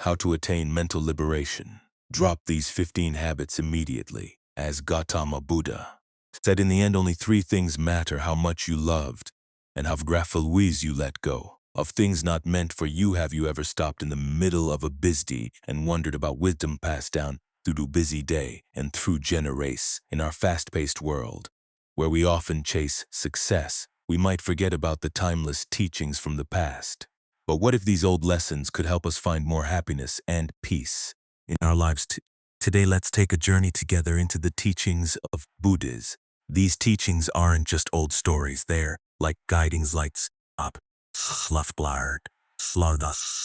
How to attain mental liberation. Drop these 15 habits immediately. As Gautama Buddha said, in the end, only 3 things matter: how much you loved and how grateful you let go of things not meant for you. Have you ever stopped in the middle of a busy and wondered about wisdom passed down through the busy day and through generations? In our fast-paced world, where we often chase success, we might forget about the timeless teachings from the past. But what if these old lessons could help us find more happiness and peace in our lives? Today, let's take a journey together into the teachings of Buddhism. These teachings aren't just old stories, they're like guiding lights up, slard,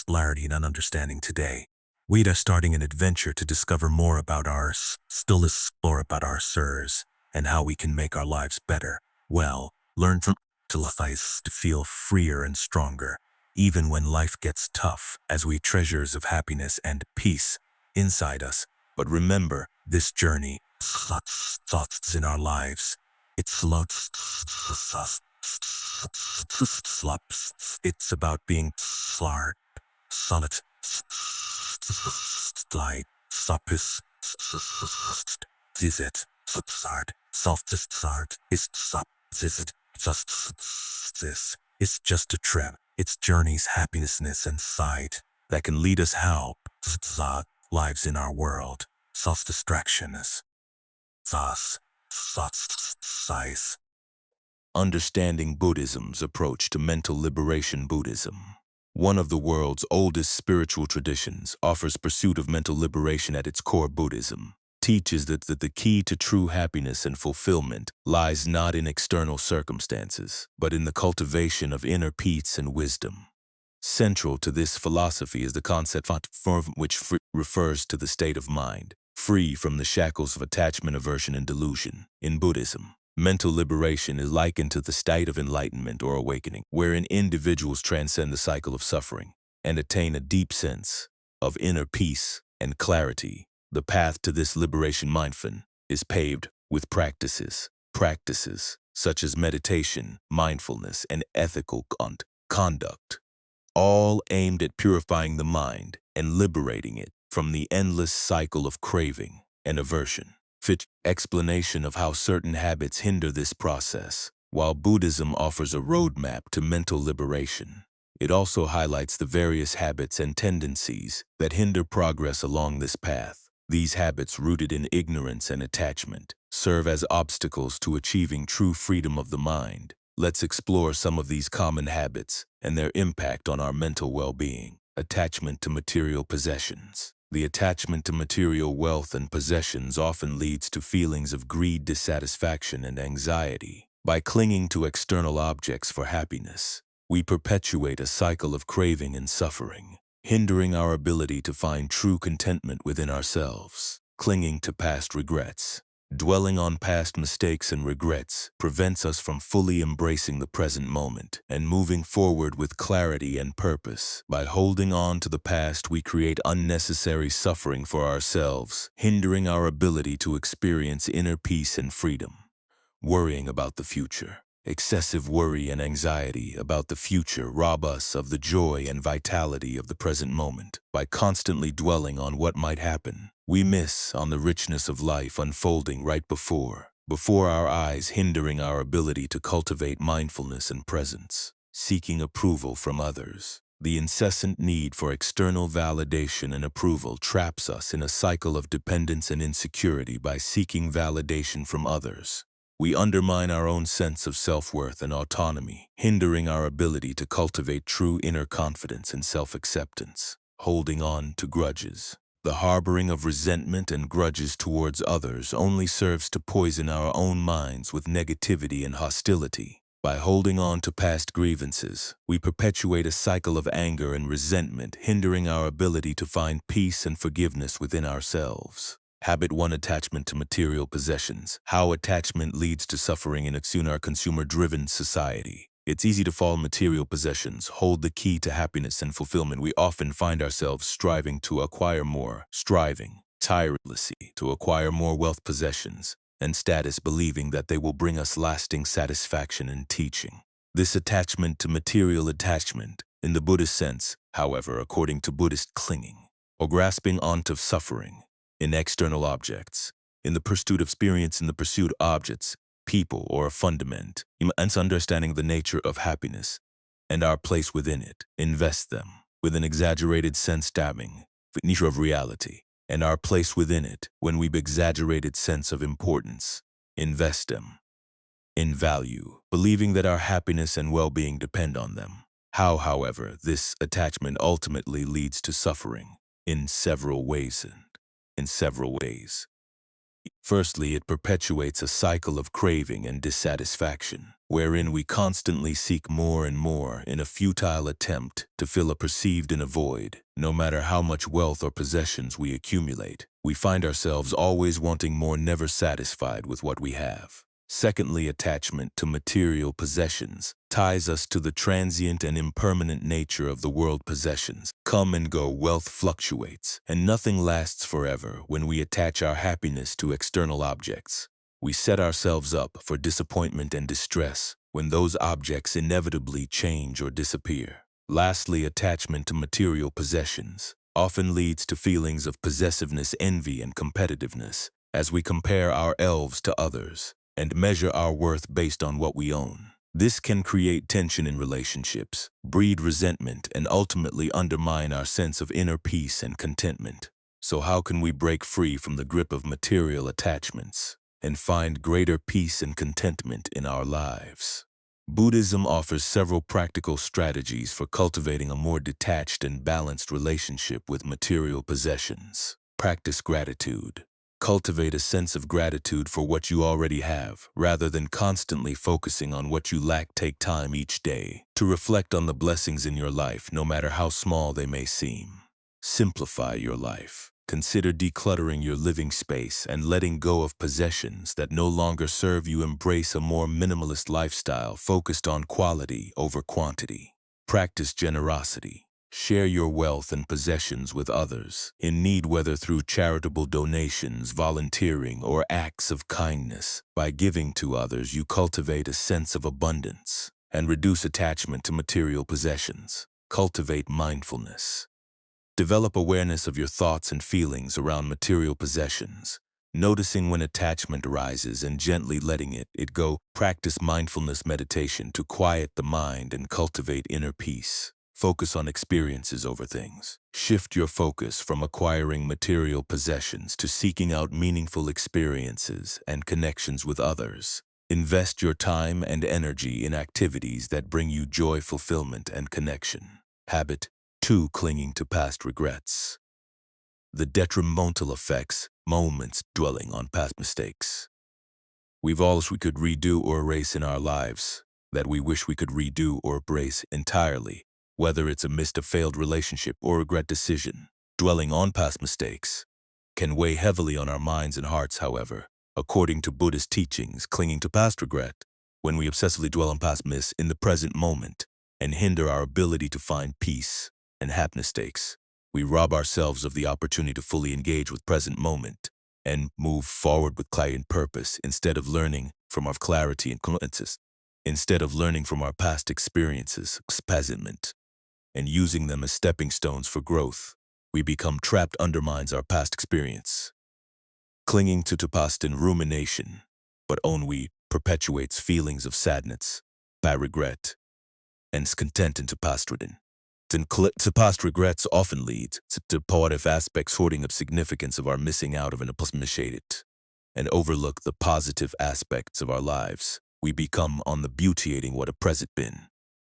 clarity and understanding today. We are starting an adventure to discover more about ours, still explore about our sirs, and how we can make our lives better. Well, learn from to life to feel freer and stronger, even when life gets tough, as we treasures of happiness and peace inside us. But remember, this journey, thoughts in our lives, it's it's about being solid, slide, soppis, is it, softest start, is it, just this. It's just a trip. It's journeys, happiness, and sight that can lead us how lives in our world. Self-distraction is size. Understanding Buddhism's approach to mental liberation. Buddhism, one of the world's oldest spiritual traditions, offers pursuit of mental liberation at its core. Buddhism teaches that the key to true happiness and fulfillment lies not in external circumstances, but in the cultivation of inner peace and wisdom. Central to this philosophy is the concept which refers to the state of mind, free from the shackles of attachment, aversion, and delusion. In Buddhism, mental liberation is likened to the state of enlightenment or awakening, wherein individuals transcend the cycle of suffering and attain a deep sense of inner peace and clarity. The path to this liberation, mindfulness, is paved with practices such as meditation, mindfulness, and ethical conduct, all aimed at purifying the mind and liberating it from the endless cycle of craving and aversion. Fit explanation of how certain habits hinder this process. While Buddhism offers a roadmap to mental liberation, it also highlights the various habits and tendencies that hinder progress along this path. These habits, rooted in ignorance and attachment, serve as obstacles to achieving true freedom of the mind. Let's explore some of these common habits and their impact on our mental well-being. Attachment to material possessions. The attachment to material wealth and possessions often leads to feelings of greed, dissatisfaction, and anxiety. By clinging to external objects for happiness, we perpetuate a cycle of craving and suffering, hindering our ability to find true contentment within ourselves. Clinging to past regrets. Dwelling on past mistakes and regrets prevents us from fully embracing the present moment and moving forward with clarity and purpose. By holding on to the past, we create unnecessary suffering for ourselves, hindering our ability to experience inner peace and freedom. Worrying about the future. Excessive worry and anxiety about the future rob us of the joy and vitality of the present moment. By constantly dwelling on what might happen, we miss on the richness of life unfolding right before our eyes, hindering our ability to cultivate mindfulness and presence. Seeking approval from others. The incessant need for external validation and approval traps us in a cycle of dependence and insecurity. By seeking validation from others, we undermine our own sense of self-worth and autonomy, hindering our ability to cultivate true inner confidence and self-acceptance. Holding on to grudges. The harboring of resentment and grudges towards others only serves to poison our own minds with negativity and hostility. By holding on to past grievances, we perpetuate a cycle of anger and resentment, hindering our ability to find peace and forgiveness within ourselves. Habit 1. Attachment to material possessions. How attachment leads to suffering in our consumer-driven society. It's easy to fall. Material possessions hold the key to happiness and fulfillment. We often find ourselves striving tirelessly to acquire more wealth, possessions, and status, believing that they will bring us lasting satisfaction and teaching. This attachment to material attachment, in the Buddhist sense, however, according to Buddhist clinging, or grasping onto suffering in external objects, in the pursuit of experience, in the pursuit of objects, people, or a fundament, and understanding the nature of happiness and our place within it. Invest them with an exaggerated sense stabbing, the nature of reality, and our place within it when we've exaggerated sense of importance. Invest them in value, believing that our happiness and well-being depend on them. How, however, this attachment ultimately leads to suffering in several ways. Firstly, it perpetuates a cycle of craving and dissatisfaction, wherein we constantly seek more and more in a futile attempt to fill a perceived inner void. No matter how much wealth or possessions we accumulate, we find ourselves always wanting more, never satisfied with what we have. Secondly, attachment to material possessions ties us to the transient and impermanent nature of the world. Possessions come and go, wealth fluctuates, and nothing lasts forever. When we attach our happiness to external objects, we set ourselves up for disappointment and distress when those objects inevitably change or disappear. Lastly, attachment to material possessions often leads to feelings of possessiveness, envy, and competitiveness as we compare our elves to others and measure our worth based on what we own. This can create tension in relationships, breed resentment, and ultimately undermine our sense of inner peace and contentment. So how can we break free from the grip of material attachments and find greater peace and contentment in our lives? Buddhism offers several practical strategies for cultivating a more detached and balanced relationship with material possessions. Practice gratitude. Cultivate a sense of gratitude for what you already have, rather than constantly focusing on what you lack. Take time each day to reflect on the blessings in your life, no matter how small they may seem. Simplify your life. Consider decluttering your living space and letting go of possessions that no longer serve you. Embrace a more minimalist lifestyle focused on quality over quantity. Practice generosity. Share your wealth and possessions with others in need, whether through charitable donations, volunteering, or acts of kindness. By giving to others, you cultivate a sense of abundance and reduce attachment to material possessions. Cultivate mindfulness. Develop awareness of your thoughts and feelings around material possessions, noticing when attachment arises and gently letting it go. Practice mindfulness meditation to quiet the mind and cultivate inner peace. Focus on experiences over things. Shift your focus from acquiring material possessions to seeking out meaningful experiences and connections with others. Invest your time and energy in activities that bring you joy, fulfillment, and connection. Habit 2. Clinging to past regrets. The detrimental effects, moments dwelling on past mistakes. We've all we could redo or erase in our lives that we wish we could redo or erase entirely. Whether it's a missed a failed relationship or regret decision, dwelling on past mistakes can weigh heavily on our minds and hearts. However, according to Buddhist teachings, clinging to past regret, when we obsessively dwell on past in the present moment and hinder our ability to find peace and happiness, we rob ourselves of the opportunity to fully engage with present moment and move forward with clarity and purpose. Instead of learning from our clarity and consequences, instead of learning from our past experiences, and using them as stepping stones for growth, we become trapped. Undermines our past experience. Clinging to past in rumination, but only perpetuates feelings of sadness, by regret, and discontent into past ridden. To past regrets often leads to positive aspects, hoarding of significance of our missing out of an appreciated and overlook the positive aspects of our lives. We become on the beautying what a present been,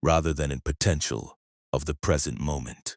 rather than in potential of the present moment.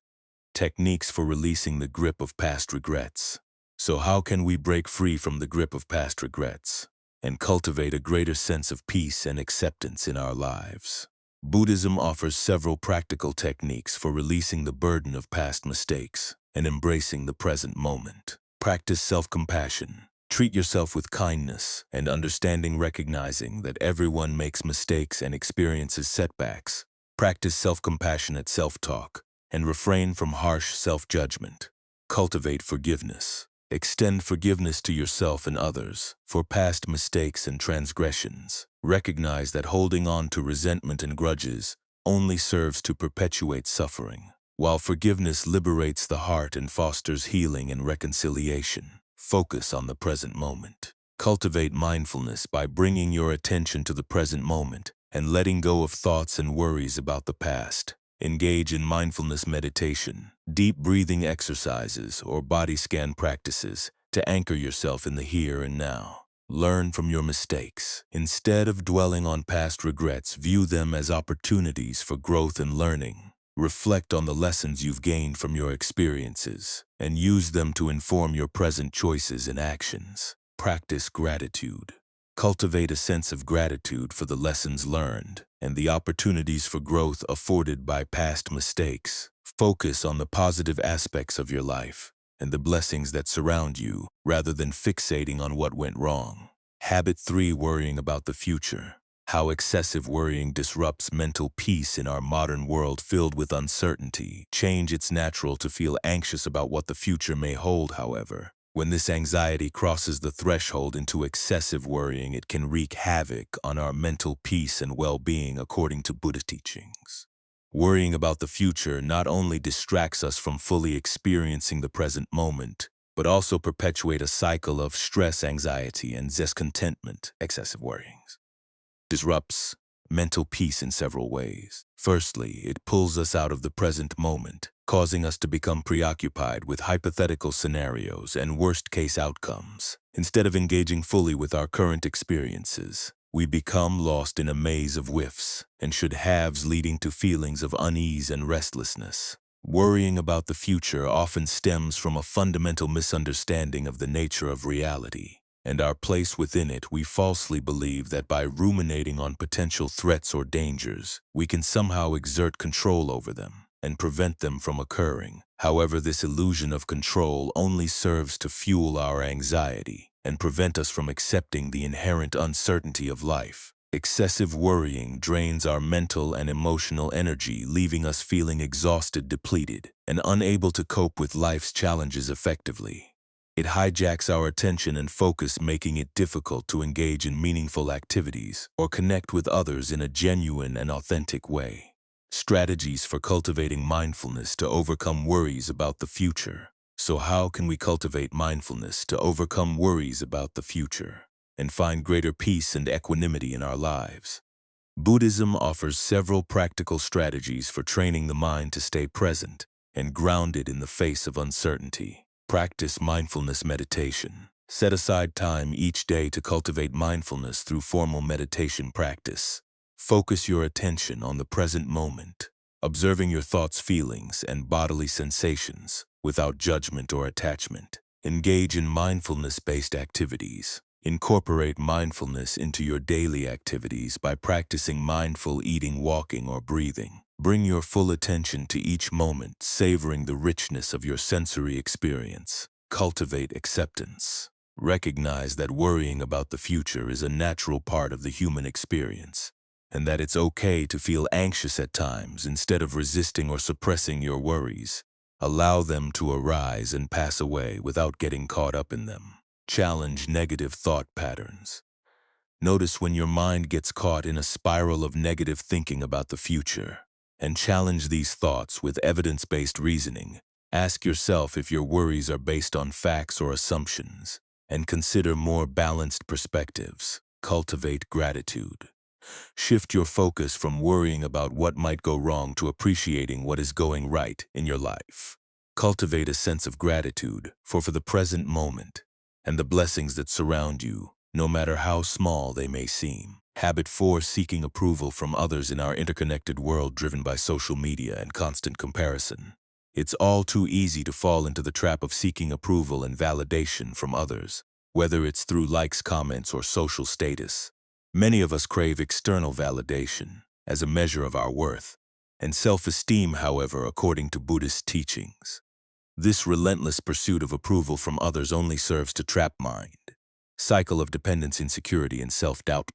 Techniques for releasing the grip of past regrets. So how can we break free from the grip of past regrets and cultivate a greater sense of peace and acceptance in our lives? Buddhism offers several practical techniques for releasing the burden of past mistakes and embracing the present moment. Practice self-compassion. Treat yourself with kindness and understanding, recognizing that everyone makes mistakes and experiences setbacks. Practice self-compassionate self-talk and refrain from harsh self-judgment. Cultivate forgiveness. Extend forgiveness to yourself and others for past mistakes and transgressions. Recognize that holding on to resentment and grudges only serves to perpetuate suffering. While forgiveness liberates the heart and fosters healing and reconciliation, focus on the present moment. Cultivate mindfulness by bringing your attention to the present moment and letting go of thoughts and worries about the past. Engage in mindfulness meditation, deep breathing exercises, or body scan practices to anchor yourself in the here and now. Learn from your mistakes. Instead of dwelling on past regrets, view them as opportunities for growth and learning. Reflect on the lessons you've gained from your experiences and use them to inform your present choices and actions. Practice gratitude. Cultivate a sense of gratitude for the lessons learned and the opportunities for growth afforded by past mistakes. Focus on the positive aspects of your life and the blessings that surround you rather than fixating on what went wrong. Habit 3. Worrying about the future. How excessive worrying disrupts mental peace in our modern world filled with uncertainty. Change. It's natural to feel anxious about what the future may hold, however. When this anxiety crosses the threshold into excessive worrying, it can wreak havoc on our mental peace and well-being, according to Buddhist teachings. Worrying about the future not only distracts us from fully experiencing the present moment, but also perpetuate a cycle of stress, anxiety, and discontentment. Excessive worrying disrupts mental peace in several ways. Firstly, it pulls us out of the present moment, causing us to become preoccupied with hypothetical scenarios and worst-case outcomes. Instead of engaging fully with our current experiences, we become lost in a maze of whiffs and should-haves, leading to feelings of unease and restlessness. Worrying about the future often stems from a fundamental misunderstanding of the nature of reality and our place within it. We falsely believe that by ruminating on potential threats or dangers, we can somehow exert control over them and prevent them from occurring. However, this illusion of control only serves to fuel our anxiety and prevent us from accepting the inherent uncertainty of life. Excessive worrying drains our mental and emotional energy, leaving us feeling exhausted, depleted, and unable to cope with life's challenges effectively. It hijacks our attention and focus, making it difficult to engage in meaningful activities or connect with others in a genuine and authentic way. Strategies for cultivating mindfulness to overcome worries about the future. So how can we cultivate mindfulness to overcome worries about the future and find greater peace and equanimity in our lives? Buddhism offers several practical strategies for training the mind to stay present and grounded in the face of uncertainty. Practice mindfulness meditation. Set aside time each day to cultivate mindfulness through formal meditation practice. Focus your attention on the present moment, observing your thoughts, feelings, and bodily sensations without judgment or attachment. Engage in mindfulness-based activities. Incorporate mindfulness into your daily activities by practicing mindful eating, walking, or breathing. Bring your full attention to each moment, savoring the richness of your sensory experience. Cultivate acceptance. Recognize that worrying about the future is a natural part of the human experience, and that it's okay to feel anxious at times. Instead of resisting or suppressing your worries, allow them to arise and pass away without getting caught up in them. Challenge negative thought patterns. Notice when your mind gets caught in a spiral of negative thinking about the future, and challenge these thoughts with evidence-based reasoning. Ask yourself if your worries are based on facts or assumptions, and consider more balanced perspectives. Cultivate gratitude. Shift your focus from worrying about what might go wrong to appreciating what is going right in your life. Cultivate a sense of gratitude for the present moment and the blessings that surround you, no matter how small they may seem. Habit 4. Seeking approval from others. In our interconnected world driven by social media and constant comparison, it's all too easy to fall into the trap of seeking approval and validation from others, whether it's through likes, comments, or social status. Many of us crave external validation as a measure of our worth and self-esteem. However, according to Buddhist teachings, this relentless pursuit of approval from others only serves to trap mind. Cycle of dependence, insecurity, and self-doubt.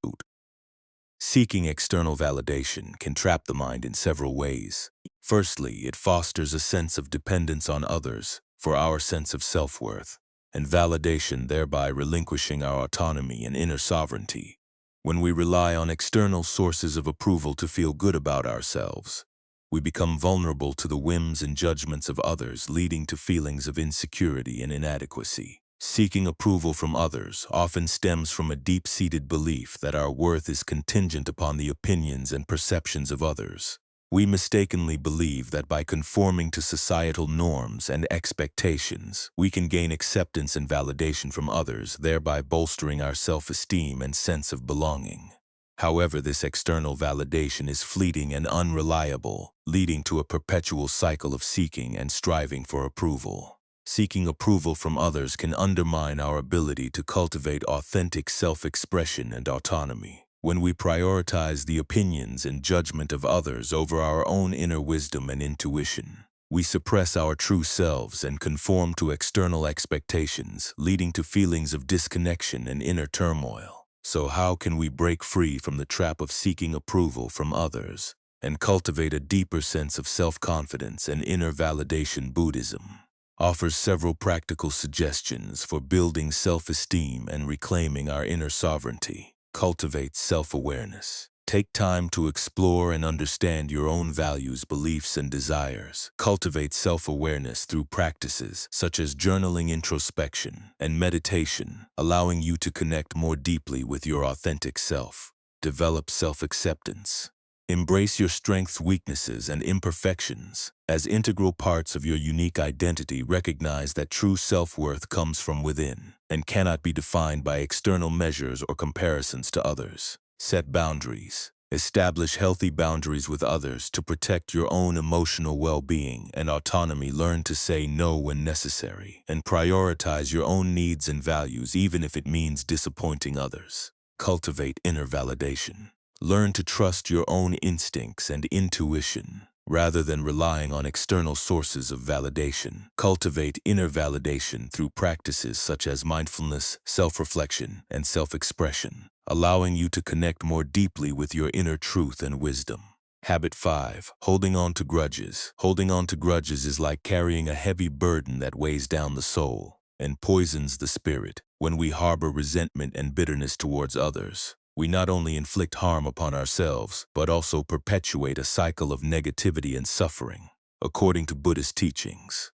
Seeking external validation can trap the mind in several ways. Firstly, it fosters a sense of dependence on others for our sense of self-worth and validation, thereby relinquishing our autonomy and inner sovereignty. When we rely on external sources of approval to feel good about ourselves, We become vulnerable to the whims and judgments of others, leading to feelings of insecurity and inadequacy. Seeking approval from others often stems from a deep-seated belief that our worth is contingent upon the opinions and perceptions of others. We mistakenly believe that by conforming to societal norms and expectations, we can gain acceptance and validation from others, thereby bolstering our self-esteem and sense of belonging. However, this external validation is fleeting and unreliable, leading to a perpetual cycle of seeking and striving for approval. Seeking approval from others can undermine our ability to cultivate authentic self-expression and autonomy. When we prioritize the opinions and judgment of others over our own inner wisdom and intuition, we suppress our true selves and conform to external expectations, leading to feelings of disconnection and inner turmoil. So how can we break free from the trap of seeking approval from others and cultivate a deeper sense of self-confidence and inner validation? Buddhism offers several practical suggestions for building self-esteem and reclaiming our inner sovereignty. Cultivate self-awareness. Take time to explore and understand your own values, beliefs, and desires. Cultivate self-awareness through practices such as journaling, introspection, and meditation, allowing you to connect more deeply with your authentic self. Develop self-acceptance. Embrace your strengths, weaknesses, and imperfections. As integral parts of your unique identity, recognize that true self-worth comes from within and cannot be defined by external measures or comparisons to others. Set boundaries. Establish healthy boundaries with others to protect your own emotional well-being and autonomy. Learn to say no when necessary and prioritize your own needs and values, even if it means disappointing others. Cultivate inner validation. Learn to trust your own instincts and intuition rather than relying on external sources of validation. Cultivate inner validation through practices such as mindfulness, self-reflection, and self-expression, allowing you to connect more deeply with your inner truth and wisdom. Habit 5. Holding on to grudges. Holding on to grudges is like carrying a heavy burden that weighs down the soul and poisons the spirit. When we harbor resentment and bitterness towards others, we not only inflict harm upon ourselves, but also perpetuate a cycle of negativity and suffering. According to Buddhist teachings,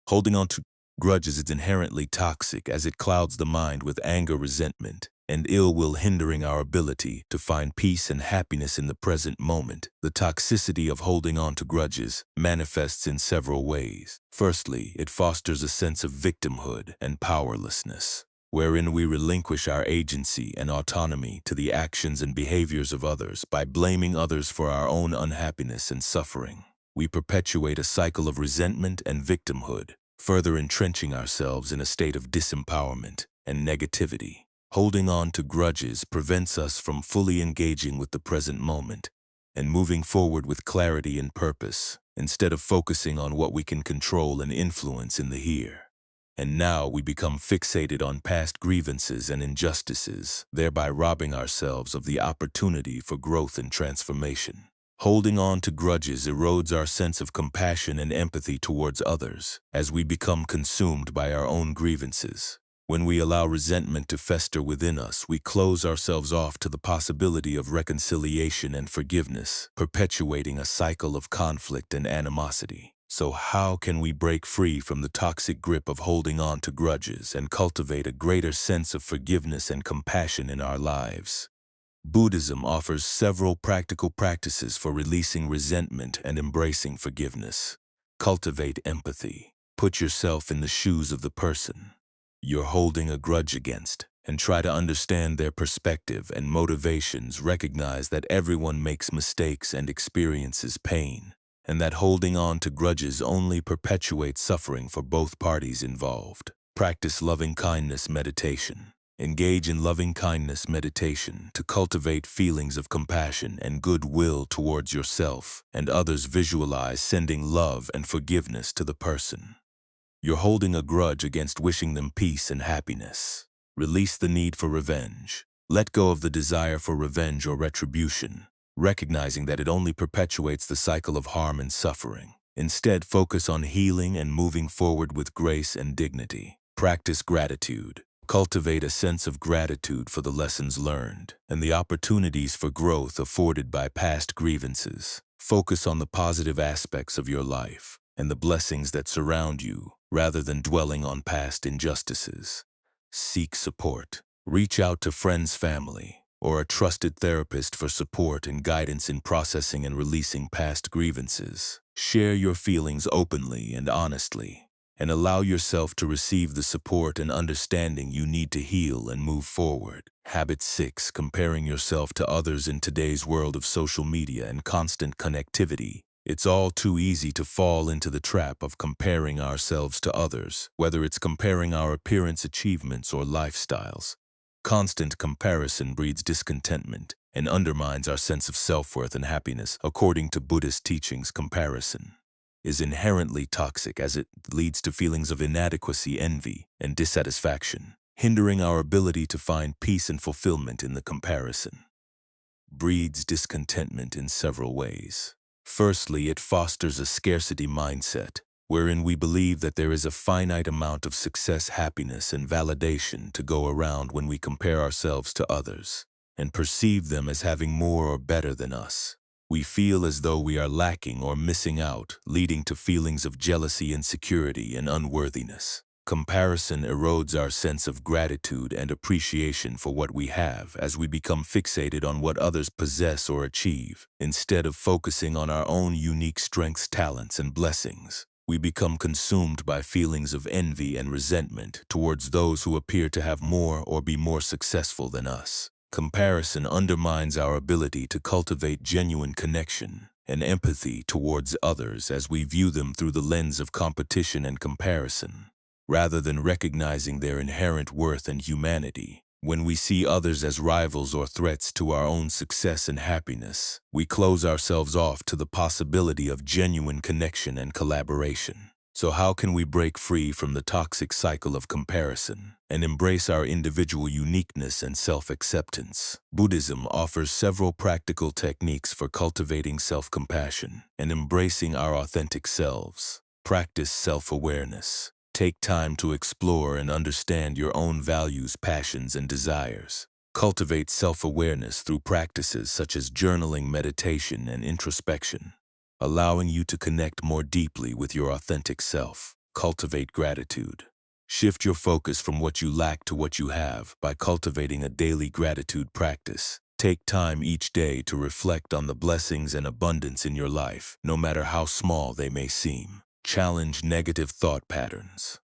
holding on to grudges is inherently toxic as it clouds the mind with anger, resentment, and ill will, hindering our ability to find peace and happiness in the present moment. The toxicity of holding on to grudges manifests in several ways. Firstly, it fosters a sense of victimhood and powerlessness, wherein we relinquish our agency and autonomy to the actions and behaviors of others. By blaming others for our own unhappiness and suffering, we perpetuate a cycle of resentment and victimhood, further entrenching ourselves in a state of disempowerment and negativity. Holding on to grudges prevents us from fully engaging with the present moment and moving forward with clarity and purpose, instead of focusing on what we can control and influence in the here and now. We become fixated on past grievances and injustices, thereby robbing ourselves of the opportunity for growth and transformation. Holding on to grudges erodes our sense of compassion and empathy towards others, as we become consumed by our own grievances. When we allow resentment to fester within us, we close ourselves off to the possibility of reconciliation and forgiveness, perpetuating a cycle of conflict and animosity. So how can we break free from the toxic grip of holding on to grudges and cultivate a greater sense of forgiveness and compassion in our lives? Buddhism offers several practical practices for releasing resentment and embracing forgiveness. Cultivate empathy. Put yourself in the shoes of the person you're holding a grudge against and try to understand their perspective and motivations. Recognize that everyone makes mistakes and experiences pain, and that holding on to grudges only perpetuates suffering for both parties involved. Practice loving-kindness meditation. Engage in loving-kindness meditation to cultivate feelings of compassion and goodwill towards yourself and others. Visualize sending love and forgiveness to the person you're holding a grudge against, wishing them peace and happiness. Release the need for revenge. Let go of the desire for revenge or retribution, recognizing that it only perpetuates the cycle of harm and suffering. Instead, focus on healing and moving forward with grace and dignity. Practice gratitude. Cultivate a sense of gratitude for the lessons learned and the opportunities for growth afforded by past grievances. Focus on the positive aspects of your life and the blessings that surround you, rather than dwelling on past injustices. Seek support. Reach out to friends, family, or a trusted therapist for support and guidance in processing and releasing past grievances. Share your feelings openly and honestly, and allow yourself to receive the support and understanding you need to heal and move forward. Habit 6. Comparing yourself to others. In today's world of social media and constant connectivity, it's all too easy to fall into the trap of comparing ourselves to others, whether it's comparing our appearance, achievements, or lifestyles. Constant comparison breeds discontentment and undermines our sense of self-worth and happiness. According to Buddhist teachings, comparison is inherently toxic as it leads to feelings of inadequacy, envy, and dissatisfaction, hindering our ability to find peace and fulfillment in the comparison. Breeds discontentment in several ways. Firstly, it fosters a scarcity mindset, wherein we believe that there is a finite amount of success, happiness, and validation to go around when we compare ourselves to others and perceive them as having more or better than us. We feel as though we are lacking or missing out, leading to feelings of jealousy, insecurity, and unworthiness. Comparison erodes our sense of gratitude and appreciation for what we have, as we become fixated on what others possess or achieve, instead of focusing on our own unique strengths, talents, and blessings. We become consumed by feelings of envy and resentment towards those who appear to have more or be more successful than us. Comparison undermines our ability to cultivate genuine connection and empathy towards others, as we view them through the lens of competition and comparison, rather than recognizing their inherent worth and humanity. When we see others as rivals or threats to our own success and happiness, we close ourselves off to the possibility of genuine connection and collaboration. So how can we break free from the toxic cycle of comparison and embrace our individual uniqueness and self-acceptance? Buddhism offers several practical techniques for cultivating self-compassion and embracing our authentic selves. Practice self-awareness. Take time to explore and understand your own values, passions, and desires. Cultivate self-awareness through practices such as journaling, meditation, and introspection, allowing you to connect more deeply with your authentic self. Cultivate gratitude. Shift your focus from what you lack to what you have by cultivating a daily gratitude practice. Take time each day to reflect on the blessings and abundance in your life, no matter how small they may seem. Challenge negative thought patterns.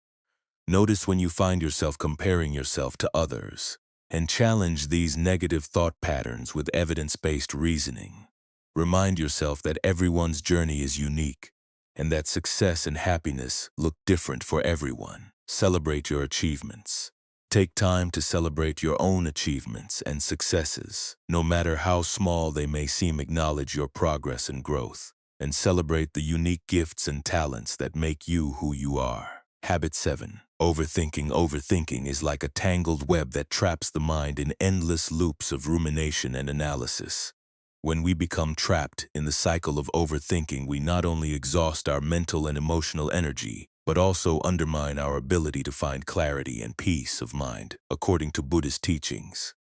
Notice when you find yourself comparing yourself to others, and challenge these negative thought patterns with evidence-based reasoning. Remind yourself that everyone's journey is unique, and that success and happiness look different for everyone. Celebrate your achievements. Take time to celebrate your own achievements and successes. No matter how small they may seem, acknowledge your progress and growth, and celebrate the unique gifts and talents that make you who you are. Habit 7. Overthinking. Overthinking is like a tangled web that traps the mind in endless loops of rumination and analysis. When we become trapped in the cycle of overthinking, we not only exhaust our mental and emotional energy, but also undermine our ability to find clarity and peace of mind. According to Buddhist teachings,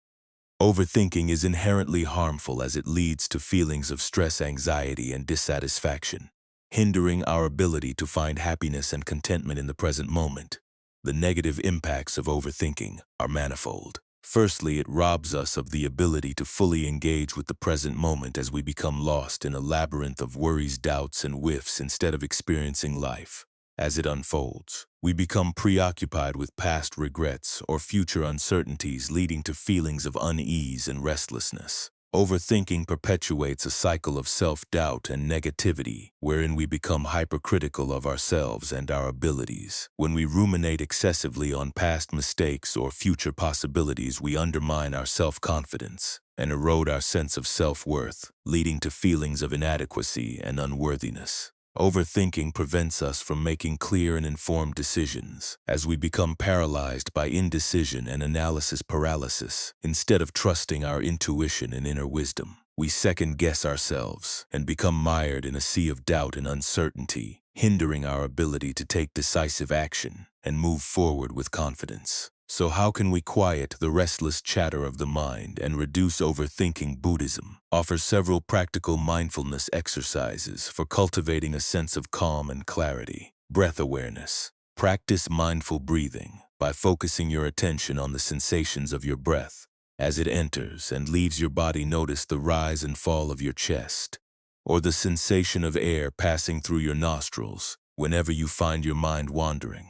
overthinking is inherently harmful as it leads to feelings of stress, anxiety, and dissatisfaction, hindering our ability to find happiness and contentment in the present moment. The negative impacts of overthinking are manifold. Firstly, it robs us of the ability to fully engage with the present moment as we become lost in a labyrinth of worries, doubts, and whiffs instead of experiencing life as it unfolds. We become preoccupied with past regrets or future uncertainties, leading to feelings of unease and restlessness. Overthinking perpetuates a cycle of self-doubt and negativity, wherein we become hypercritical of ourselves and our abilities. When we ruminate excessively on past mistakes or future possibilities, we undermine our self-confidence and erode our sense of self-worth, leading to feelings of inadequacy and unworthiness. Overthinking prevents us from making clear and informed decisions, as we become paralyzed by indecision and analysis paralysis. Instead of trusting our intuition and inner wisdom, we second-guess ourselves and become mired in a sea of doubt and uncertainty, hindering our ability to take decisive action and move forward with confidence. So how can we quiet the restless chatter of the mind and reduce overthinking? Buddhism offers several practical mindfulness exercises for cultivating a sense of calm and clarity. Breath awareness. Practice mindful breathing by focusing your attention on the sensations of your breath as it enters and leaves your body. Notice the rise and fall of your chest, or the sensation of air passing through your nostrils. Whenever you find your mind wandering,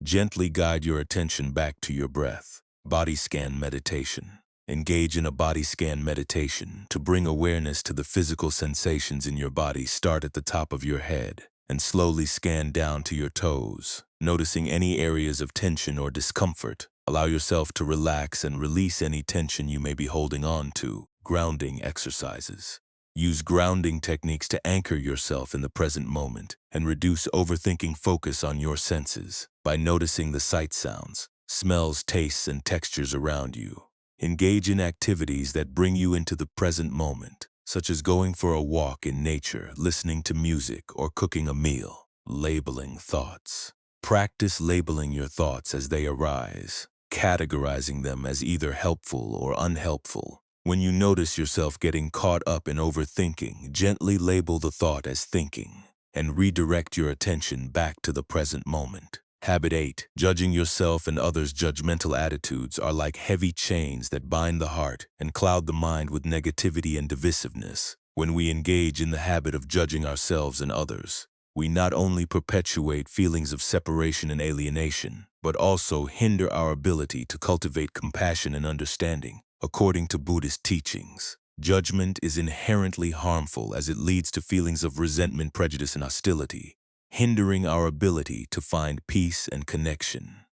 gently guide your attention back to your breath. Body scan meditation. Engage in a body scan meditation to bring awareness to the physical sensations in your body. Start at the top of your head and slowly scan down to your toes, noticing any areas of tension or discomfort. Allow yourself to relax and release any tension you may be holding on to. Grounding exercises. Use grounding techniques to anchor yourself in the present moment and reduce overthinking. Focus on your senses by noticing the sight, sounds, smells, tastes, and textures around you. Engage in activities that bring you into the present moment, such as going for a walk in nature, listening to music, or cooking a meal. Labeling thoughts. Practice labeling your thoughts as they arise, categorizing them as either helpful or unhelpful. When you notice yourself getting caught up in overthinking, gently label the thought as thinking and redirect your attention back to the present moment. Habit 8. Judging yourself and others. Judgmental attitudes are like heavy chains that bind the heart and cloud the mind with negativity and divisiveness. When we engage in the habit of judging ourselves and others, we not only perpetuate feelings of separation and alienation, but also hinder our ability to cultivate compassion and understanding. According to Buddhist teachings, judgment is inherently harmful as it leads to feelings of resentment, prejudice, and hostility, hindering our ability to find peace and connection.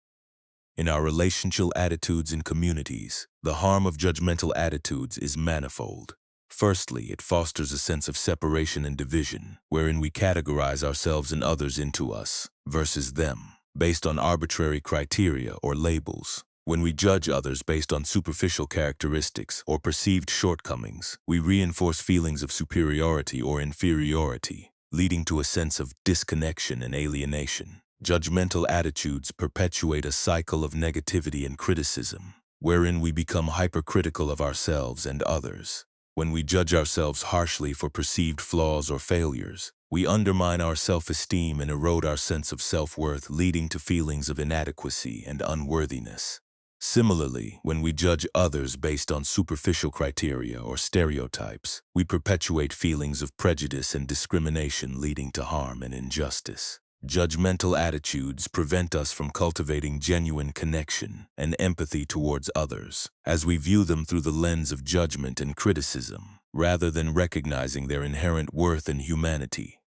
In our relational attitudes in communities, the harm of judgmental attitudes is manifold. Firstly, it fosters a sense of separation and division, wherein we categorize ourselves and others into us versus them, based on arbitrary criteria or labels. When we judge others based on superficial characteristics or perceived shortcomings, we reinforce feelings of superiority or inferiority, leading to a sense of disconnection and alienation. Judgmental attitudes perpetuate a cycle of negativity and criticism, wherein we become hypercritical of ourselves and others. When we judge ourselves harshly for perceived flaws or failures, we undermine our self-esteem and erode our sense of self-worth, leading to feelings of inadequacy and unworthiness. Similarly, when we judge others based on superficial criteria or stereotypes, we perpetuate feelings of prejudice and discrimination, leading to harm and injustice. Judgmental attitudes prevent us from cultivating genuine connection and empathy towards others, as we view them through the lens of judgment and criticism, rather than recognizing their inherent worth and humanity.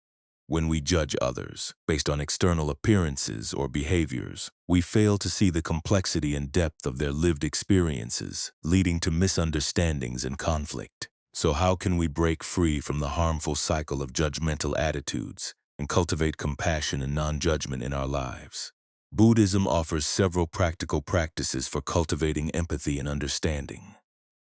When we judge others based on external appearances or behaviors, we fail to see the complexity and depth of their lived experiences, leading to misunderstandings and conflict. So how can we break free from the harmful cycle of judgmental attitudes and cultivate compassion and non-judgment in our lives? Buddhism offers several practical practices for cultivating empathy and understanding.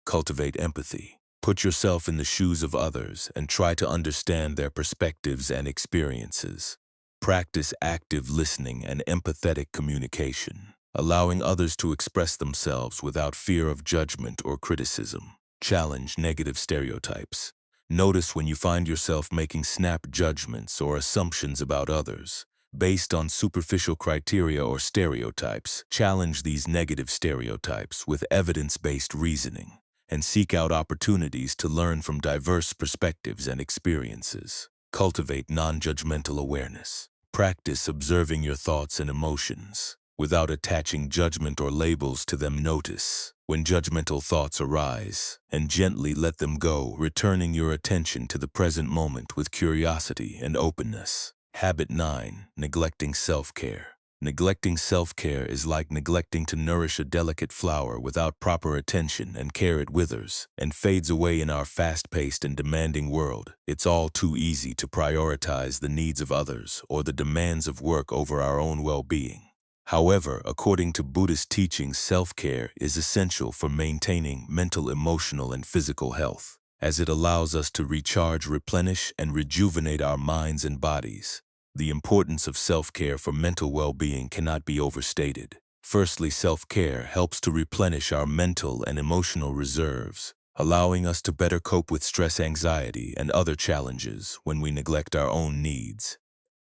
Cultivate empathy. Put yourself in the shoes of others and try to understand their perspectives and experiences. Practice active listening and empathetic communication, allowing others to express themselves without fear of judgment or criticism. Challenge negative stereotypes. Notice when you find yourself making snap judgments or assumptions about others based on superficial criteria or stereotypes. Challenge these negative stereotypes with evidence-based reasoning and seek out opportunities to learn from diverse perspectives and experiences. Cultivate non-judgmental awareness. Practice observing your thoughts and emotions without attaching judgment or labels to them. Notice when judgmental thoughts arise and gently let them go, returning your attention to the present moment with curiosity and openness. Habit 9. Neglecting self-care. Neglecting self-care is like neglecting to nourish a delicate flower. Without proper attention and care, it withers and fades away. In our fast-paced and demanding world, it's all too easy to prioritize the needs of others or the demands of work over our own well-being. However, according to Buddhist teachings, self-care is essential for maintaining mental, emotional, and physical health, as it allows us to recharge, replenish, and rejuvenate our minds and bodies. The importance of self-care for mental well-being cannot be overstated. Firstly, self-care helps to replenish our mental and emotional reserves, allowing us to better cope with stress, anxiety, and other challenges. When we neglect our own needs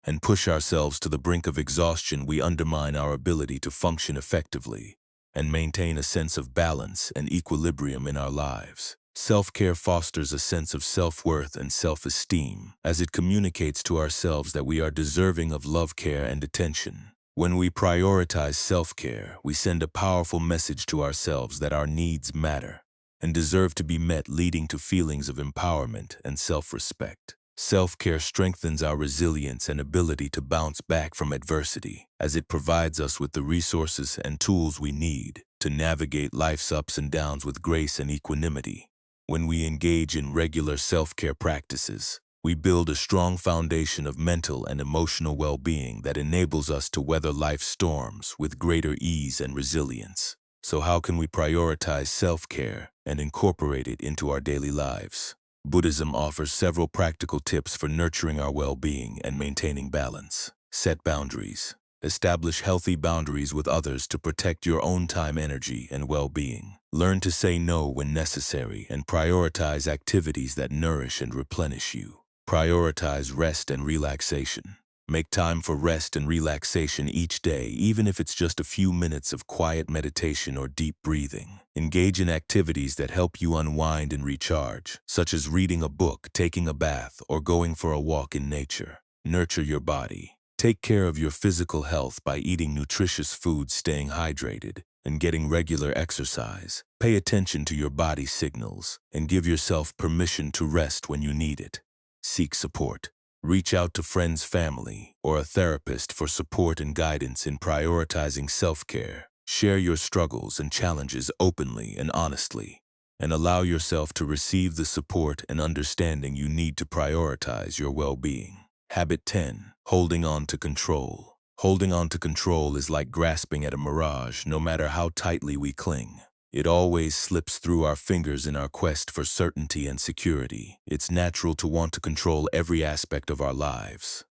and push ourselves to the brink of exhaustion, we undermine our ability to function effectively and maintain a sense of balance and equilibrium in our lives. Self-care fosters a sense of self-worth and self-esteem, as it communicates to ourselves that we are deserving of love, care, and attention. When we prioritize self-care, we send a powerful message to ourselves that our needs matter and deserve to be met, leading to feelings of empowerment and self-respect. Self-care strengthens our resilience and ability to bounce back from adversity, as it provides us with the resources and tools we need to navigate life's ups and downs with grace and equanimity. When we engage in regular self-care practices, we build a strong foundation of mental and emotional well-being that enables us to weather life's storms with greater ease and resilience. So how can we prioritize self-care and incorporate it into our daily lives? Buddhism offers several practical tips for nurturing our well-being and maintaining balance. Set boundaries. Establish healthy boundaries with others to protect your own time, energy, and well-being. Learn to say no when necessary and prioritize activities that nourish and replenish you. Prioritize rest and relaxation. Make time for rest and relaxation each day, even if it's just a few minutes of quiet meditation or deep breathing. Engage in activities that help you unwind and recharge, such as reading a book, taking a bath, or going for a walk in nature. Nurture your body. Take care of your physical health by eating nutritious foods, staying hydrated, and getting regular exercise. Pay attention to your body's signals and give yourself permission to rest when you need it. Seek support. Reach out to friends, family, or a therapist for support and guidance in prioritizing self-care. Share your struggles and challenges openly and honestly, and allow yourself to receive the support and understanding you need to prioritize your well-being. Habit 10. Holding on to control. Holding on to control is like grasping at a mirage. No matter how tightly we cling, it always slips through our fingers in our quest for certainty and security. It's natural to want to control every aspect of our lives.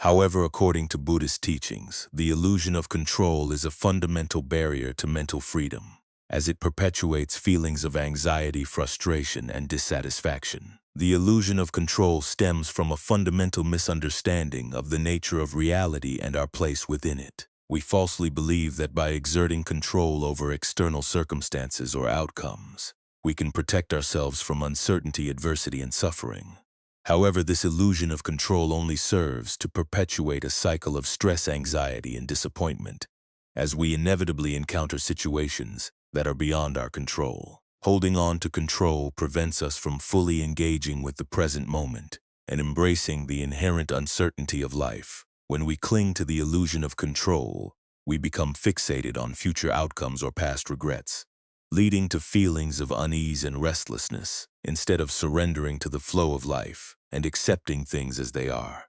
However, according to Buddhist teachings, the illusion of control is a fundamental barrier to mental freedom, as it perpetuates feelings of anxiety, frustration, and dissatisfaction. The illusion of control stems from a fundamental misunderstanding of the nature of reality and our place within it. We falsely believe that by exerting control over external circumstances or outcomes, we can protect ourselves from uncertainty, adversity, and suffering. However, this illusion of control only serves to perpetuate a cycle of stress, anxiety, and disappointment, as we inevitably encounter situations that are beyond our control. Holding on to control prevents us from fully engaging with the present moment and embracing the inherent uncertainty of life. When we cling to the illusion of control, we become fixated on future outcomes or past regrets, leading to feelings of unease and restlessness, instead of surrendering to the flow of life and accepting things as they are.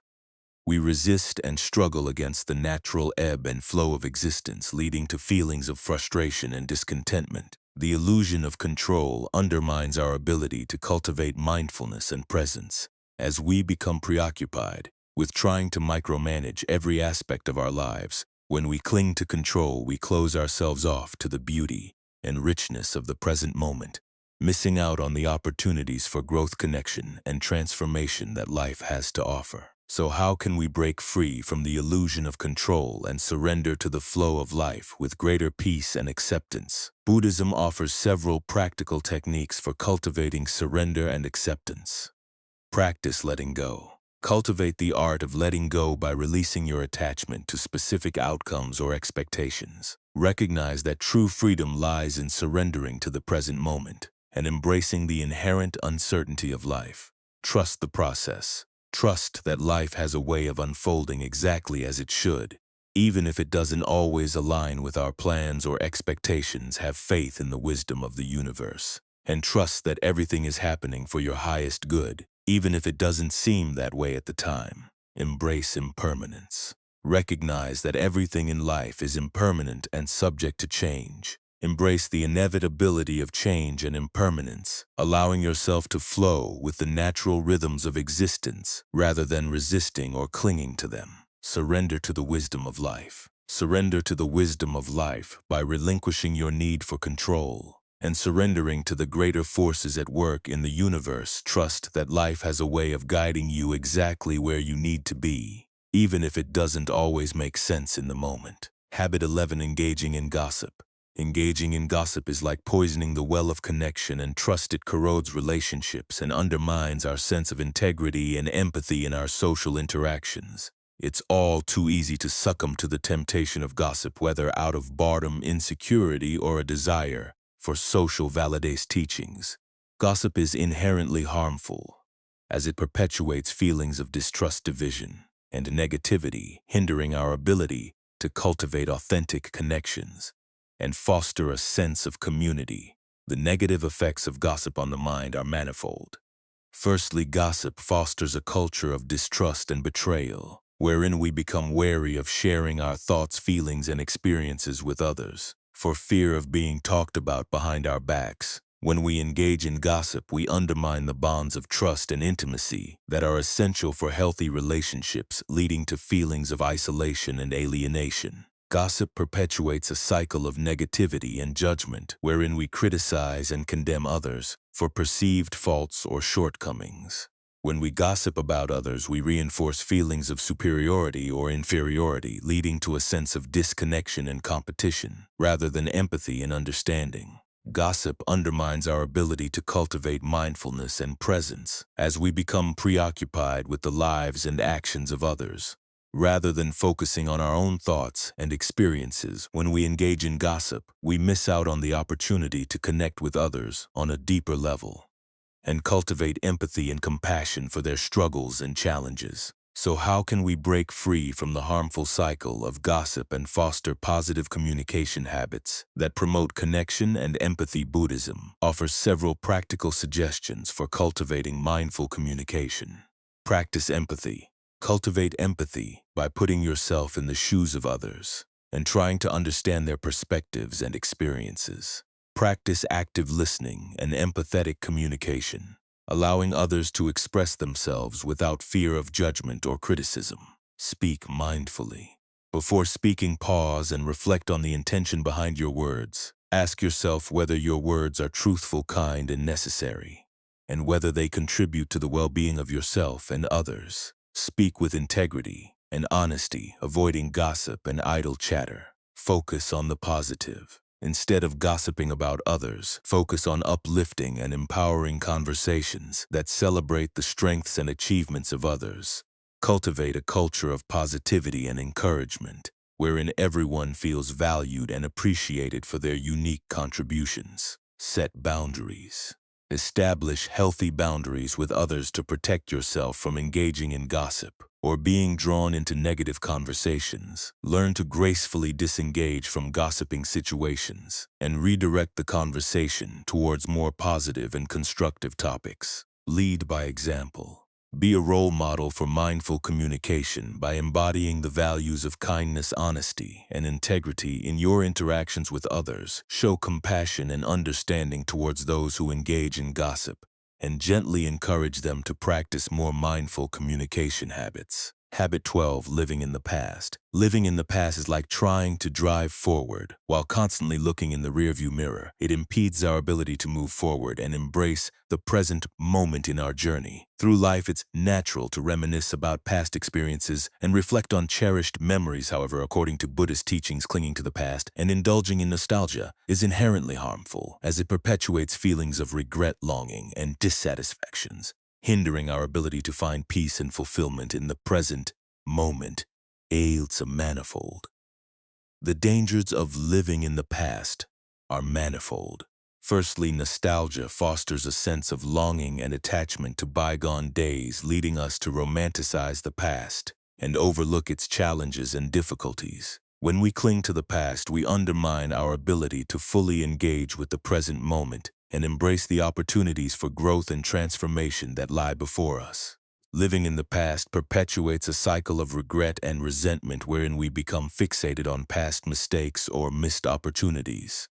We resist and struggle against the natural ebb and flow of existence, leading to feelings of frustration and discontentment. The illusion of control undermines our ability to cultivate mindfulness and presence, as we become preoccupied with trying to micromanage every aspect of our lives. When we cling to control, we close ourselves off to the beauty and richness of the present moment, missing out on the opportunities for growth, connection, and transformation that life has to offer. So how can we break free from the illusion of control and surrender to the flow of life with greater peace and acceptance? Buddhism offers several practical techniques for cultivating surrender and acceptance. Practice letting go. Cultivate the art of letting go by releasing your attachment to specific outcomes or expectations. Recognize that true freedom lies in surrendering to the present moment and embracing the inherent uncertainty of life. Trust the process. Trust that life has a way of unfolding exactly as it should, even if it doesn't always align with our plans or expectations. Have faith in the wisdom of the universe, and trust that everything is happening for your highest good, even if it doesn't seem that way at the time. Embrace impermanence. Recognize that everything in life is impermanent and subject to change. Embrace the inevitability of change and impermanence, allowing yourself to flow with the natural rhythms of existence rather than resisting or clinging to them. Surrender to the wisdom of life. Surrender to the wisdom of life by relinquishing your need for control and surrendering to the greater forces at work in the universe. Trust that life has a way of guiding you exactly where you need to be, even if it doesn't always make sense in the moment. Habit 11. Engaging in gossip. Engaging in gossip is like poisoning the well of connection and trust. It corrodes relationships and undermines our sense of integrity and empathy in our social interactions. It's all too easy to succumb to the temptation of gossip, whether out of boredom, insecurity, or a desire for social validation. Teachings. Gossip is inherently harmful, as it perpetuates feelings of distrust, division, and negativity, hindering our ability to cultivate authentic connections and foster a sense of community. The negative effects of gossip on the mind are manifold. Firstly, gossip fosters a culture of distrust and betrayal, wherein we become wary of sharing our thoughts, feelings, and experiences with others, for fear of being talked about behind our backs. When we engage in gossip, we undermine the bonds of trust and intimacy that are essential for healthy relationships, leading to feelings of isolation and alienation. Gossip perpetuates a cycle of negativity and judgment, wherein we criticize and condemn others for perceived faults or shortcomings. When we gossip about others, we reinforce feelings of superiority or inferiority, leading to a sense of disconnection and competition, rather than empathy and understanding. Gossip undermines our ability to cultivate mindfulness and presence, as we become preoccupied with the lives and actions of others, rather than focusing on our own thoughts and experiences. When we engage in gossip, we miss out on the opportunity to connect with others on a deeper level and cultivate empathy and compassion for their struggles and challenges. So how can we break free from the harmful cycle of gossip and foster positive communication habits that promote connection and empathy? Buddhism offers several practical suggestions for cultivating mindful communication. Practice empathy. Cultivate empathy by putting yourself in the shoes of others and trying to understand their perspectives and experiences. Practice active listening and empathetic communication, allowing others to express themselves without fear of judgment or criticism. Speak mindfully. Before speaking, pause and reflect on the intention behind your words. Ask yourself whether your words are truthful, kind, and necessary, and whether they contribute to the well-being of yourself and others. Speak with integrity and honesty, avoiding gossip and idle chatter. Focus on the positive. Instead of gossiping about others, focus on uplifting and empowering conversations that celebrate the strengths and achievements of others. Cultivate a culture of positivity and encouragement, wherein everyone feels valued and appreciated for their unique contributions. Set boundaries. Establish healthy boundaries with others to protect yourself from engaging in gossip or being drawn into negative conversations. Learn to gracefully disengage from gossiping situations and redirect the conversation towards more positive and constructive topics. Lead by example. Be a role model for mindful communication by embodying the values of kindness, honesty, and integrity in your interactions with others. Show compassion and understanding towards those who engage in gossip, and gently encourage them to practice more mindful communication habits. Habit 12. Living in the past. Living in the past is like trying to drive forward while constantly looking in the rearview mirror. It impedes our ability to move forward and embrace the present moment in our journey. Through life, it's natural to reminisce about past experiences and reflect on cherished memories. However, according to Buddhist teachings, clinging to the past and indulging in nostalgia is inherently harmful, as it perpetuates feelings of regret, longing, and dissatisfactions, hindering our ability to find peace and fulfillment in the present moment. It's a manifold. The dangers of living in the past are manifold. Firstly, nostalgia fosters a sense of longing and attachment to bygone days, leading us to romanticize the past and overlook its challenges and difficulties. When we cling to the past, we undermine our ability to fully engage with the present moment and embrace the opportunities for growth and transformation that lie before us. Living in the past perpetuates a cycle of regret and resentment, wherein we become fixated on past mistakes or missed opportunities.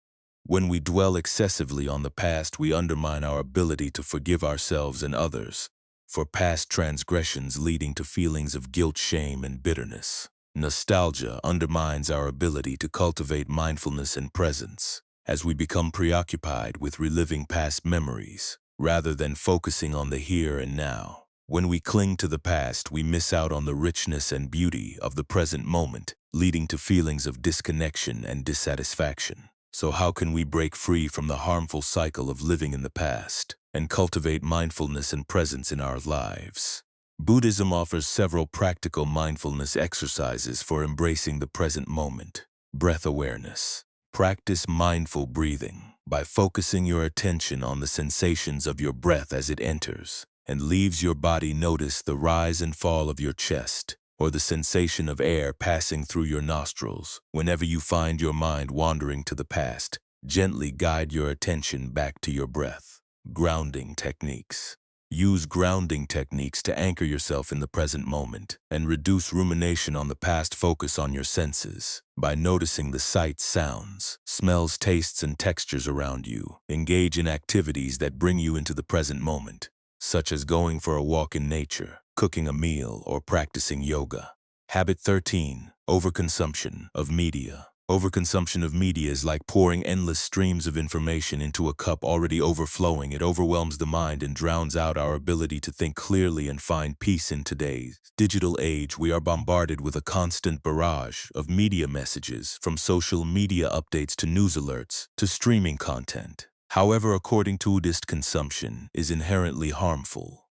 When we dwell excessively on the past, we undermine our ability to forgive ourselves and others for past transgressions, leading to feelings of guilt, shame, and bitterness. Nostalgia undermines our ability to cultivate mindfulness and presence, as we become preoccupied with reliving past memories, rather than focusing on the here and now. When we cling to the past, we miss out on the richness and beauty of the present moment, leading to feelings of disconnection and dissatisfaction. So how can we break free from the harmful cycle of living in the past and cultivate mindfulness and presence in our lives? Buddhism offers several practical mindfulness exercises for embracing the present moment. Breath awareness. Practice mindful breathing by focusing your attention on the sensations of your breath as it enters and leaves your body. Notice the rise and fall of your chest, or the sensation of air passing through your nostrils. Whenever you find your mind wandering to the past, gently guide your attention back to your breath. Grounding techniques. Use grounding techniques to anchor yourself in the present moment and reduce rumination on the past. Focus on your senses by noticing the sights, sounds, smells, tastes, and textures around you. Engage in activities that bring you into the present moment, such as going for a walk in nature, cooking a meal, or practicing yoga. Habit 13. Overconsumption of media. Overconsumption of media is like pouring endless streams of information into a cup already overflowing. It overwhelms the mind and drowns out our ability to think clearly and find peace. In today's digital age, we are bombarded with a constant barrage of media messages, from social media updates to news alerts to streaming content. However, according to Buddhist, consumption is inherently harmful,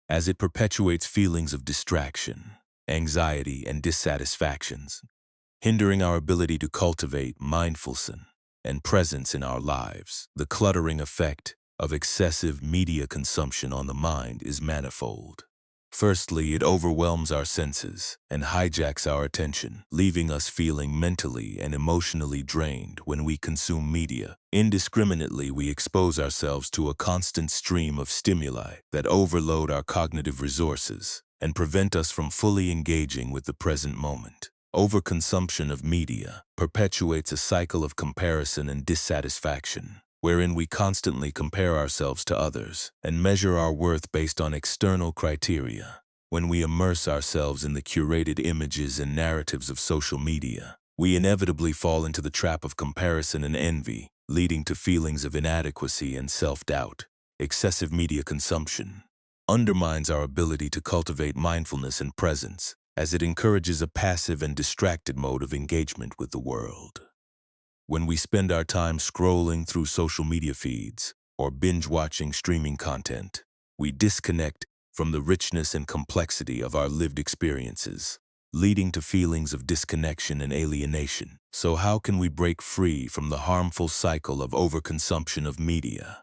as it perpetuates feelings of distraction, anxiety, and dissatisfactions, hindering our ability to cultivate mindfulness and presence in our lives. The cluttering effect of excessive media consumption on the mind is manifold. Firstly, it overwhelms our senses and hijacks our attention, leaving us feeling mentally and emotionally drained. When we consume media indiscriminately, we expose ourselves to a constant stream of stimuli that overload our cognitive resources and prevent us from fully engaging with the present moment. Overconsumption of media perpetuates a cycle of comparison and dissatisfaction, wherein we constantly compare ourselves to others and measure our worth based on external criteria. When we immerse ourselves in the curated images and narratives of social media, we inevitably fall into the trap of comparison and envy, leading to feelings of inadequacy and self-doubt. Excessive media consumption undermines our ability to cultivate mindfulness and presence, as it encourages a passive and distracted mode of engagement with the world. When we spend our time scrolling through social media feeds or binge-watching streaming content, we disconnect from the richness and complexity of our lived experiences, leading to feelings of disconnection and alienation. So how can we break free from the harmful cycle of overconsumption of media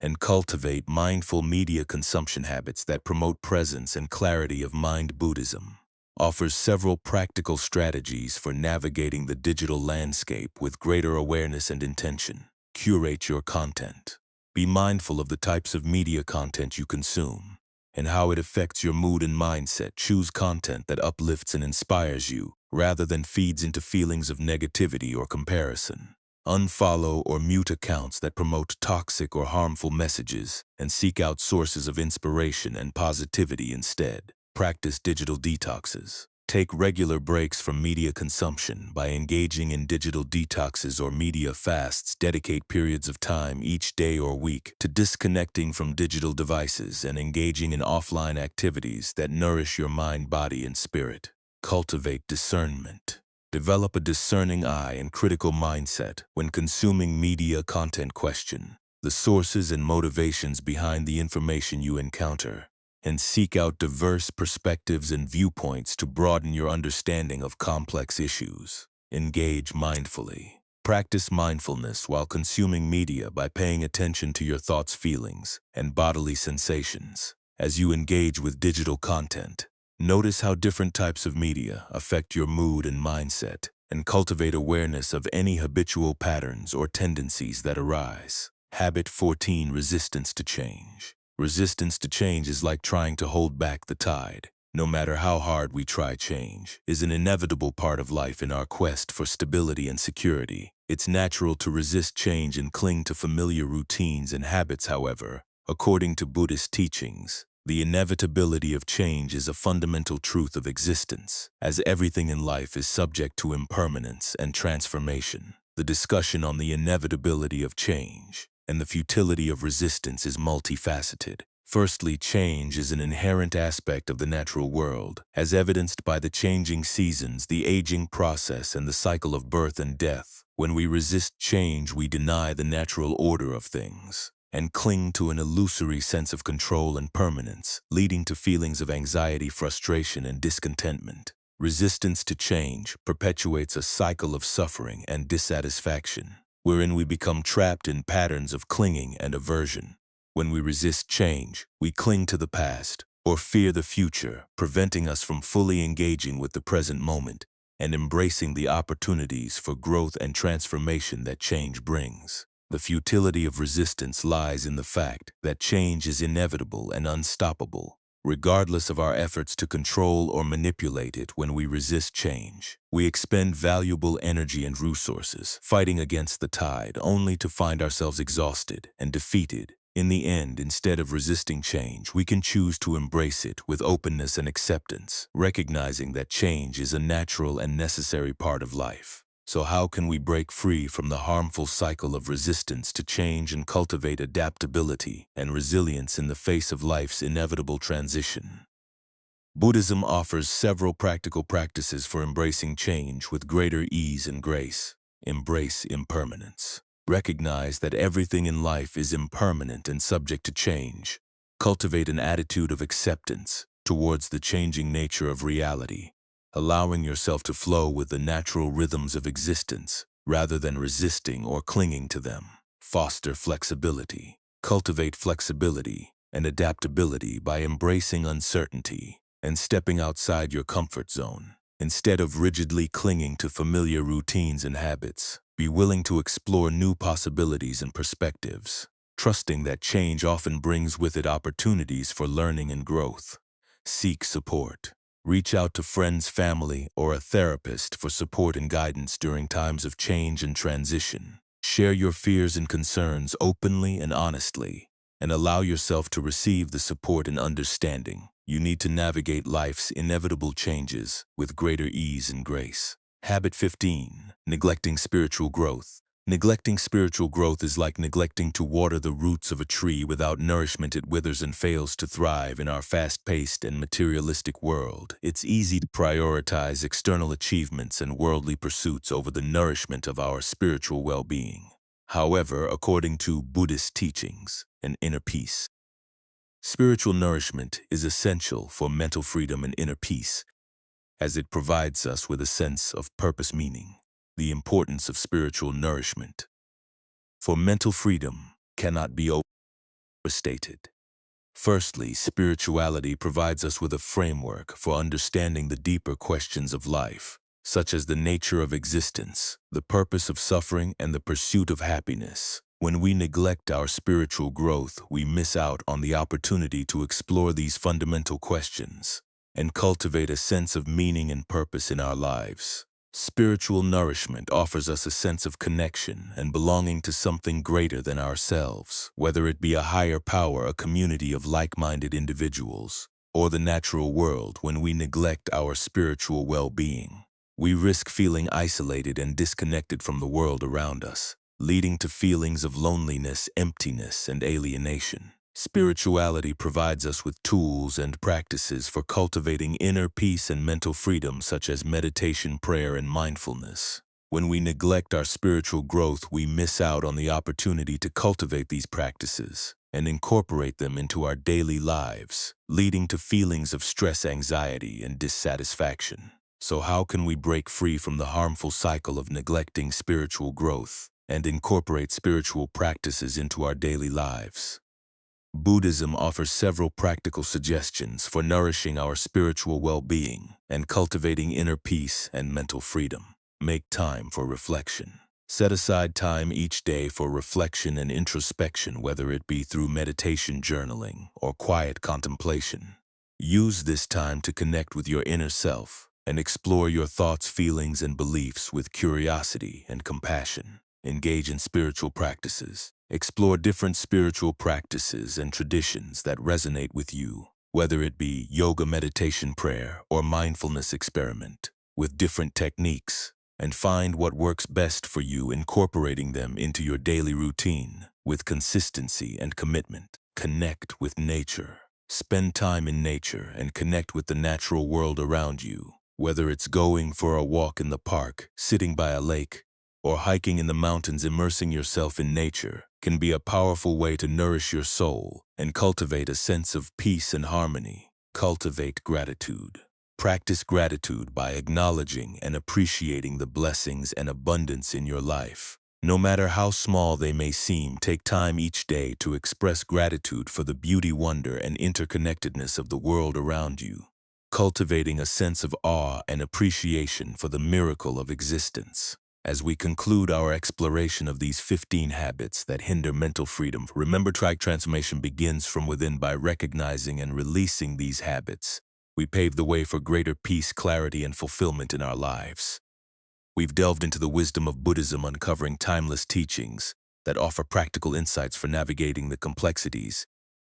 and cultivate mindful media consumption habits that promote presence and clarity of mind? Buddhism offers several practical strategies for navigating the digital landscape with greater awareness and intention. Curate your content. Be mindful of the types of media content you consume and how it affects your mood and mindset. Choose content that uplifts and inspires you, rather than feeds into feelings of negativity or comparison. Unfollow or mute accounts that promote toxic or harmful messages, and seek out sources of inspiration and positivity instead. Practice digital detoxes. Take regular breaks from media consumption by engaging in digital detoxes or media fasts. Dedicate periods of time each day or week to disconnecting from digital devices and engaging in offline activities that nourish your mind, body, and spirit. Cultivate discernment. Develop a discerning eye and critical mindset when consuming media content. Question the sources and motivations behind the information you encounter, and seek out diverse perspectives and viewpoints to broaden your understanding of complex issues. Engage mindfully. Practice mindfulness while consuming media by paying attention to your thoughts, feelings, and bodily sensations. As you engage with digital content, notice how different types of media affect your mood and mindset, and cultivate awareness of any habitual patterns or tendencies that arise. Habit 14. Resistance to change. Resistance to change is like trying to hold back the tide. No matter how hard we try, change is an inevitable part of life. In our quest for stability and security, it's natural to resist change and cling to familiar routines and habits. However, according to Buddhist teachings, The inevitability of change is a fundamental truth of existence, as everything in life is subject to impermanence and transformation. The discussion on the inevitability of change and the futility of resistance is multifaceted. Firstly, change is an inherent aspect of the natural world, as evidenced by the changing seasons, the aging process, and the cycle of birth and death. When we resist change, we deny the natural order of things and cling to an illusory sense of control and permanence, leading to feelings of anxiety, frustration, and discontentment. Resistance to change perpetuates a cycle of suffering and dissatisfaction, wherein we become trapped in patterns of clinging and aversion. When we resist change, we cling to the past or fear the future, preventing us from fully engaging with the present moment and embracing the opportunities for growth and transformation that change brings. The futility of resistance lies in the fact that change is inevitable and unstoppable. Regardless of our efforts to control or manipulate it, when we resist change, we expend valuable energy and resources fighting against the tide, only to find ourselves exhausted and defeated. In the end, instead of resisting change, we can choose to embrace it with openness and acceptance, recognizing that change is a natural and necessary part of life. So how can we break free from the harmful cycle of resistance to change and cultivate adaptability and resilience in the face of life's inevitable transition? Buddhism offers several practical practices for embracing change with greater ease and grace. Embrace impermanence. Recognize that everything in life is impermanent and subject to change. Cultivate an attitude of acceptance towards the changing nature of reality, allowing yourself to flow with the natural rhythms of existence rather than resisting or clinging to them. Foster flexibility. Cultivate flexibility and adaptability by embracing uncertainty and stepping outside your comfort zone. Instead of rigidly clinging to familiar routines and habits, be willing to explore new possibilities and perspectives, trusting that change often brings with it opportunities for learning and growth. Seek support. Reach out to friends, family, or a therapist for support and guidance during times of change and transition. Share your fears and concerns openly and honestly, and allow yourself to receive the support and understanding you need to navigate life's inevitable changes with greater ease and grace. Habit 15. Neglecting spiritual growth. Neglecting spiritual growth is like neglecting to water the roots of a tree. Without nourishment, it withers and fails to thrive. In our fast-paced and materialistic world, it's easy to prioritize external achievements and worldly pursuits over the nourishment of our spiritual well-being. However, according to Buddhist teachings and inner peace, spiritual nourishment is essential for mental freedom and inner peace, as it provides us with a sense of purpose, meaning. The importance of spiritual nourishment for mental freedom cannot be overstated. Firstly, spirituality provides us with a framework for understanding the deeper questions of life, such as the nature of existence, the purpose of suffering, and the pursuit of happiness. When we neglect our spiritual growth, we miss out on the opportunity to explore these fundamental questions and cultivate a sense of meaning and purpose in our lives. Spiritual nourishment offers us a sense of connection and belonging to something greater than ourselves, whether it be a higher power, a community of like-minded individuals, or the natural world. When we neglect our spiritual well-being, we risk feeling isolated and disconnected from the world around us, leading to feelings of loneliness, emptiness, and alienation. Spirituality provides us with tools and practices for cultivating inner peace and mental freedom, such as meditation, prayer, and mindfulness. When we neglect our spiritual growth, we miss out on the opportunity to cultivate these practices and incorporate them into our daily lives, leading to feelings of stress, anxiety, and dissatisfaction. So how can we break free from the harmful cycle of neglecting spiritual growth and incorporate spiritual practices into our daily lives? Buddhism offers several practical suggestions for nourishing our spiritual well-being and cultivating inner peace and mental freedom. Make time for reflection. Set aside time each day for reflection and introspection, whether it be through meditation, journaling, or quiet contemplation. Use this time to connect with your inner self and explore your thoughts, feelings, and beliefs with curiosity and compassion. Engage in spiritual practices. Explore different spiritual practices and traditions that resonate with you, Whether it be yoga, meditation, prayer, or mindfulness, experiment with different techniques and find what works best for you, incorporating them into your daily routine with consistency and commitment. Connect with nature. Spend time in nature and connect with the natural world around you. Whether it's going for a walk in the park, sitting by a lake, or hiking in the mountains, immersing yourself in nature can be a powerful way to nourish your soul and cultivate a sense of peace and harmony. Cultivate gratitude. Practice gratitude by acknowledging and appreciating the blessings and abundance in your life. No matter how small they may seem, take time each day to express gratitude for the beauty, wonder, and interconnectedness of the world around you, cultivating a sense of awe and appreciation for the miracle of existence. As we conclude our exploration of these 15 habits that hinder mental freedom, remember, transformation begins from within. By recognizing and releasing these habits, we pave the way for greater peace, clarity, and fulfillment in our lives. We've delved into the wisdom of Buddhism, uncovering timeless teachings that offer practical insights for navigating the complexities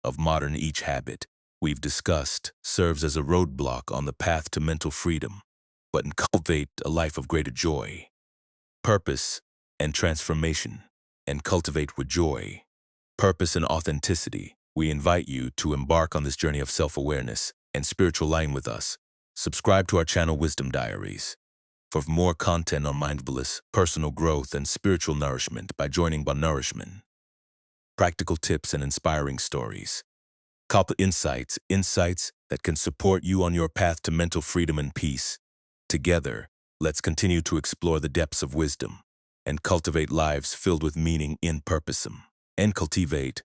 of modern. Each habit we've discussed serves as a roadblock on the path to mental freedom, but cultivate a life of greater joy, purpose, and transformation. And cultivate with joy, purpose, and authenticity. We invite you to embark on this journey of self-awareness and spiritual line with us. Subscribe to our channel, Wisdom Diaries, for more content on mindfulness, personal growth, and spiritual nourishment by joining Nourishment. Practical tips and inspiring stories. Insights that can support you on your path to mental freedom and peace. Together, let's continue to explore the depths of wisdom and cultivate lives filled with meaning in purpose. And cultivate